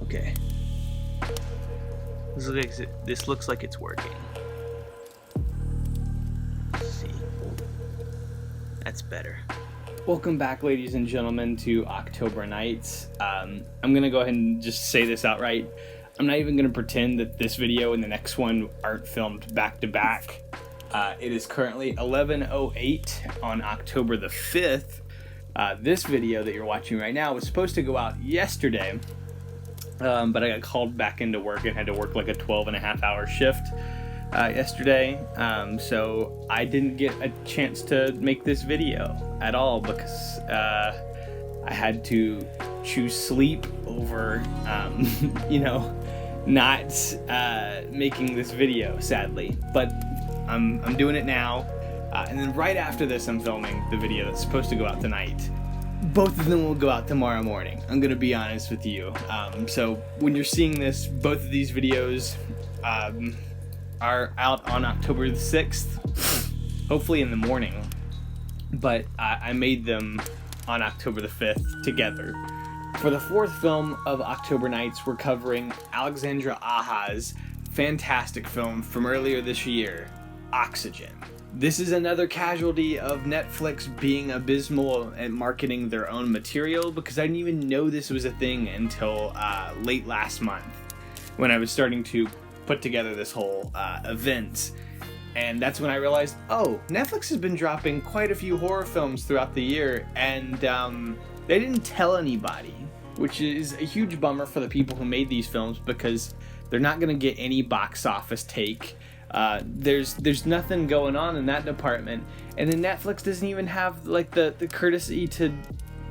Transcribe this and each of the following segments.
Okay. This looks like it's working. Let's see. That's better. Welcome back, ladies and gentlemen, to October Nights. I'm going to go ahead and just say this outright. I'm not even going to pretend that this video and the next one aren't filmed back to back. It is currently 11:08 on October the 5th. This video that you're watching right now was supposed to go out yesterday, but I got called back into work and had to work like a 12.5-hour shift yesterday, so I didn't get a chance to make this video at all because I had to choose sleep over, not making this video, sadly. But I'm doing it now, and then right after this I'm filming the video that's supposed to go out tonight. Both of them will go out tomorrow morning, I'm gonna be honest with you. So when you're seeing this, both of these videos are out on October the 6th, hopefully in the morning, but I made them on October the 5th together. For the fourth film of October Nights, we're covering Alexandre Aja's fantastic film from earlier this year, Oxygen. This is another casualty of Netflix being abysmal at marketing their own material, because I didn't even know this was a thing until late last month when I was starting to put together this whole event. And that's when I realized, oh, Netflix has been dropping quite a few horror films throughout the year, and they didn't tell anybody, which is a huge bummer for the people who made these films, because they're not going to get any box office take. There's nothing going on in that department, and then Netflix doesn't even have like the courtesy to,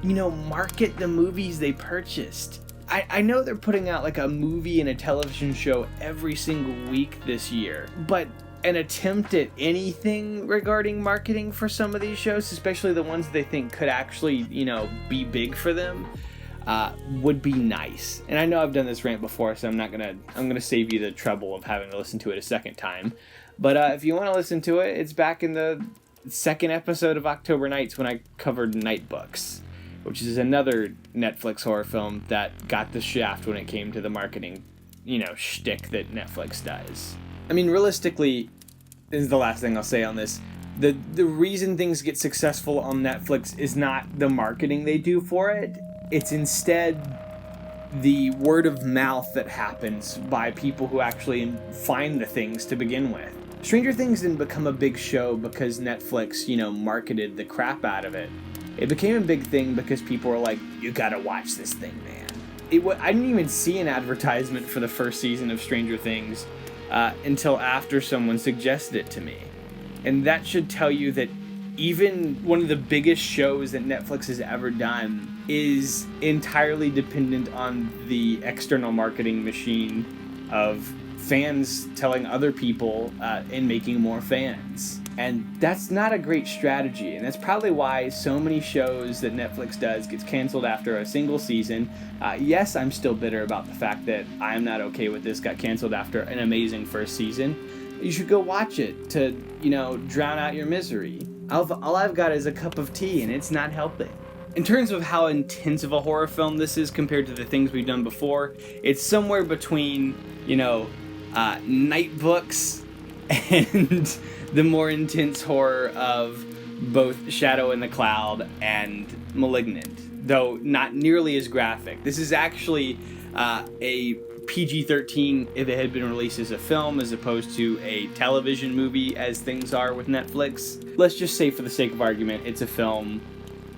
market the movies they purchased. I know they're putting out like a movie and a television show every single week this year, but an attempt at anything regarding marketing for some of these shows, especially the ones they think could actually, be big for them, would be nice. And I know I've done this rant before, so I'm gonna save you the trouble of having to listen to it a second time. But if you want to listen to it, it's back in the second episode of October Nights when I covered Night Books, which is another Netflix horror film that got the shaft when it came to the marketing, shtick that Netflix does. I mean, realistically, this is the last thing I'll say on this. The reason things get successful on Netflix is not the marketing they do for it. It's instead the word of mouth that happens by people who actually find the things to begin with. Stranger Things didn't become a big show because Netflix, marketed the crap out of it. It became a big thing because people were like, you gotta watch this thing, man. I didn't even see an advertisement for the first season of Stranger Things until after someone suggested it to me. And that should tell you that even one of the biggest shows that Netflix has ever done is entirely dependent on the external marketing machine of fans telling other people and making more fans. And that's not a great strategy, and that's probably why so many shows that Netflix does gets canceled after a single season. Yes, I'm still bitter about the fact that I Am Not Okay With This got canceled after an amazing first season. You should go watch it to, drown out your misery. All I've got is a cup of tea, and it's not helping. In terms of how intense of a horror film this is compared to the things we've done before, it's somewhere between, Night Books and the more intense horror of both Shadow in the Cloud and Malignant, though not nearly as graphic. This is actually a PG-13 if it had been released as a film as opposed to a television movie as things are with Netflix. Let's just say for the sake of argument, it's a film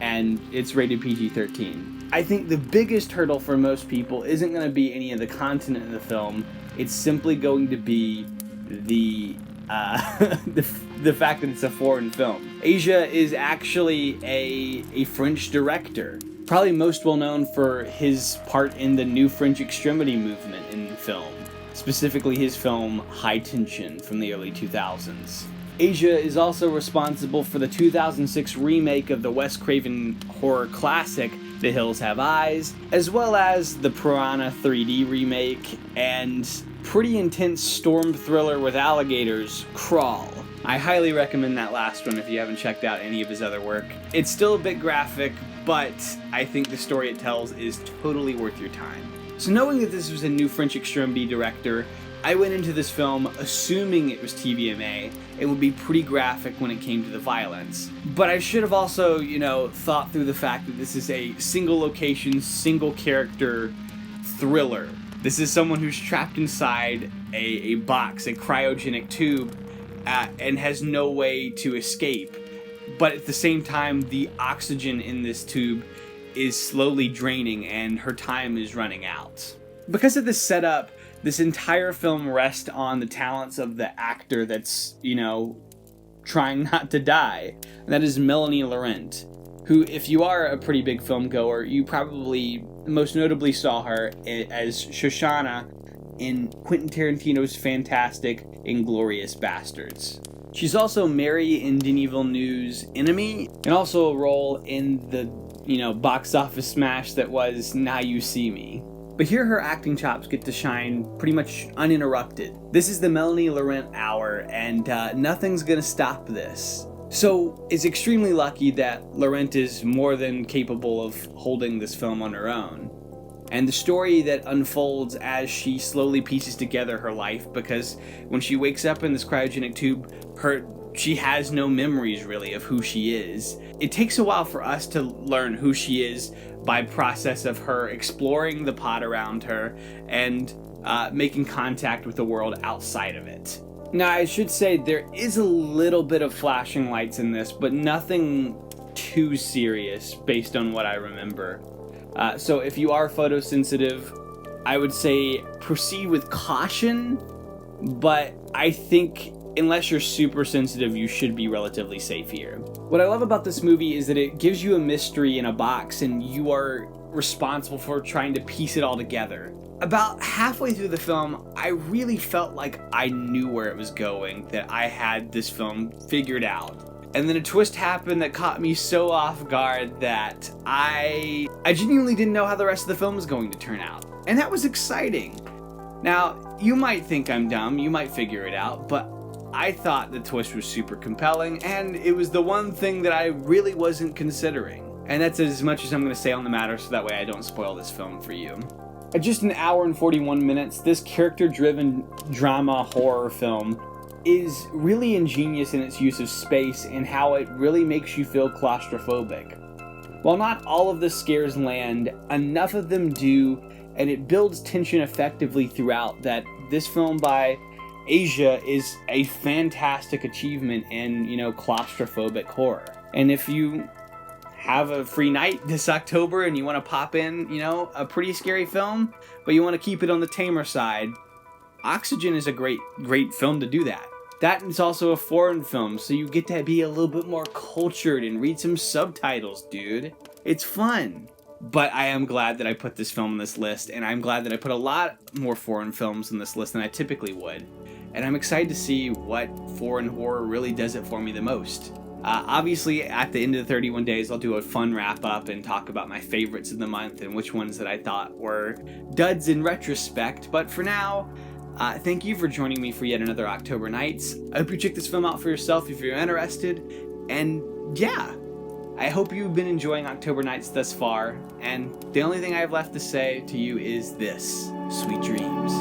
and it's rated PG-13. I think the biggest hurdle for most people isn't going to be any of the content in the film. It's simply going to be the fact that it's a foreign film. Aja is actually a French director, probably most well known for his part in the new French extremity movement in film, specifically his film High Tension from the early 2000s. Aja is also responsible for the 2006 remake of the Wes Craven horror classic The Hills Have Eyes, as well as the Piranha 3D remake and pretty intense storm thriller with alligators, Crawl. I highly recommend that last one if you haven't checked out any of his other work. It's still a bit graphic, but I think the story it tells is totally worth your time. So knowing that this was a new French Extremity director, I went into this film assuming it was TVMA. It would be pretty graphic when it came to the violence. But I should have also, thought through the fact that this is a single location, single character thriller. This is someone who's trapped inside a box, a cryogenic tube, and has no way to escape. But at the same time, the oxygen in this tube is slowly draining and her time is running out. Because of this setup, this entire film rests on the talents of the actor that's, trying not to die. And that is Melanie Laurent, who, if you are a pretty big film goer, you probably most notably saw her as Shoshana in Quentin Tarantino's fantastic Inglourious Bastards. She's also Mary in Denis Villeneuve's Enemy, and also a role in the, box office smash that was Now You See Me. But here her acting chops get to shine pretty much uninterrupted. This is the Melanie Laurent hour, and nothing's gonna stop this. So it's extremely lucky that Laurent is more than capable of holding this film on her own. And the story that unfolds as she slowly pieces together her life, because when she wakes up in this cryogenic tube, she has no memories really of who she is. It takes a while for us to learn who she is by process of her exploring the pod around her and making contact with the world outside of it. Now, I should say there is a little bit of flashing lights in this, but nothing too serious based on what I remember. So if you are photosensitive, I would say proceed with caution, but I think unless you're super sensitive, you should be relatively safe here. What I love about this movie is that it gives you a mystery in a box and you are responsible for trying to piece it all together. About halfway through the film, I really felt like I knew where it was going, that I had this film figured out. And then a twist happened that caught me so off guard that I genuinely didn't know how the rest of the film was going to turn out. And that was exciting. Now, you might think I'm dumb, you might figure it out, but I thought the twist was super compelling, and it was the one thing that I really wasn't considering. And that's as much as I'm going to say on the matter, so that way I don't spoil this film for you. At just an hour and 41 minutes, this character-driven drama horror film is really ingenious in its use of space and how it really makes you feel claustrophobic. While not all of the scares land, enough of them do, and it builds tension effectively throughout that this film by Aja is a fantastic achievement in, claustrophobic horror. And if you have a free night this October and you want to pop in, a pretty scary film, but you want to keep it on the tamer side, Oxygen is a great film to do that. That is also a foreign film, so you get to be a little bit more cultured and read some subtitles, dude. It's fun. But I am glad that I put this film on this list, and I'm glad that I put a lot more foreign films on this list than I typically would. And I'm excited to see what foreign horror really does it for me the most. Obviously, at the end of the 31 days, I'll do a fun wrap-up and talk about my favorites of the month and which ones that I thought were duds in retrospect. But for now, thank you for joining me for yet another October Nights. I hope you check this film out for yourself if you're interested. And yeah, I hope you've been enjoying October Nights thus far. And the only thing I have left to say to you is this: sweet dreams.